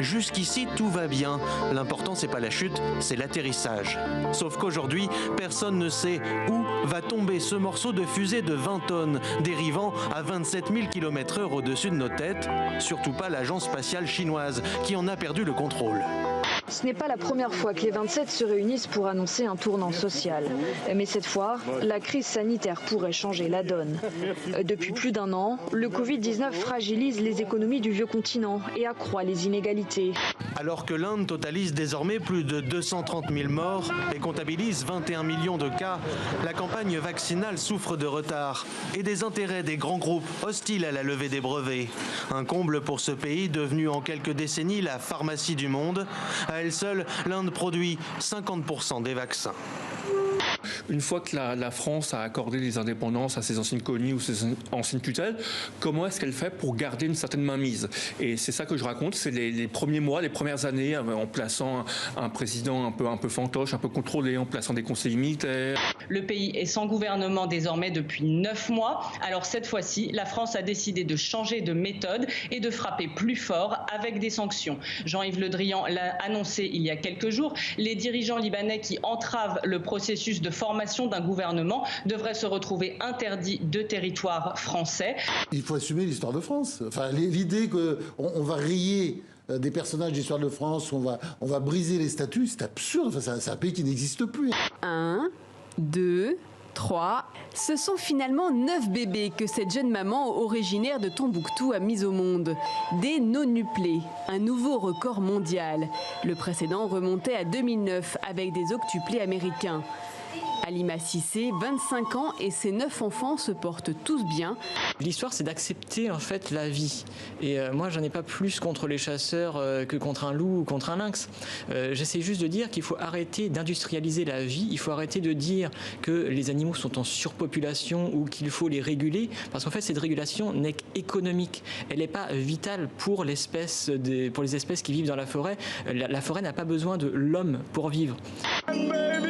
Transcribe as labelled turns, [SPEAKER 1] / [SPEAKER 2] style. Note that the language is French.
[SPEAKER 1] Jusqu'ici, tout va bien. L'important, c'est pas la chute, c'est l'atterrissage. Sauf qu'aujourd'hui, personne ne sait où va tomber ce morceau de fusée de 20 tonnes, dérivant à 27 000 km/h au-dessus de nos têtes. Surtout pas l'agence spatiale chinoise, qui en a perdu le contrôle.
[SPEAKER 2] Ce n'est pas la première fois que les 27 se réunissent pour annoncer un tournant social. Mais cette fois, la crise sanitaire pourrait changer la donne. Depuis plus d'un an, le Covid-19 fragilise les économies du vieux continent et accroît les inégalités.
[SPEAKER 1] Alors que l'Inde totalise désormais plus de 230 000 morts et comptabilise 21 millions de cas, la campagne vaccinale souffre de retard et des intérêts des grands groupes hostiles à la levée des brevets. Un comble pour ce pays devenu en quelques décennies la pharmacie du monde. À elle seule, l'Inde produit 50% des vaccins.
[SPEAKER 3] Une fois que la France a accordé les indépendances à ses anciennes colonies ou ses anciennes tutelles, comment est-ce qu'elle fait pour garder une certaine mainmise? Et c'est ça que je raconte, c'est les premiers mois, les premières années, en plaçant un président un peu fantoche, un peu contrôlé, en plaçant des conseillers militaires.
[SPEAKER 4] Le pays est sans gouvernement désormais depuis 9 mois. Alors cette fois-ci, la France a décidé de changer de méthode et de frapper plus fort avec des sanctions. Jean-Yves Le Drian l'a annoncé il y a quelques jours. Les dirigeants libanais qui entravent le processus de formation d'un gouvernement devraient se retrouver interdits de territoire français.
[SPEAKER 5] Il faut assumer l'histoire de France. Enfin, l'idée qu'on va rayer des personnages d'histoire de France, on va briser les statuts, c'est absurde. Enfin, c'est un pays qui n'existe plus.
[SPEAKER 6] 1, 2, 3. Ce sont finalement 9 bébés que cette jeune maman originaire de Tombouctou a mis au monde. Des nonuplés, un nouveau record mondial. Le précédent remontait à 2009 avec des octuplés américains. Halima Cissé, 25 ans, et ses 9 enfants se portent tous bien.
[SPEAKER 7] L'histoire, c'est d'accepter en fait la vie. Et moi, j'en ai pas plus contre les chasseurs que contre un loup ou contre un lynx. J'essaie juste de dire qu'il faut arrêter d'industrialiser la vie. Il faut arrêter de dire que les animaux sont en surpopulation ou qu'il faut les réguler. Parce qu'en fait, cette régulation n'est qu'économique. Elle n'est pas vitale pour les espèces qui vivent dans la forêt. La forêt n'a pas besoin de l'homme pour vivre.
[SPEAKER 8] Baby.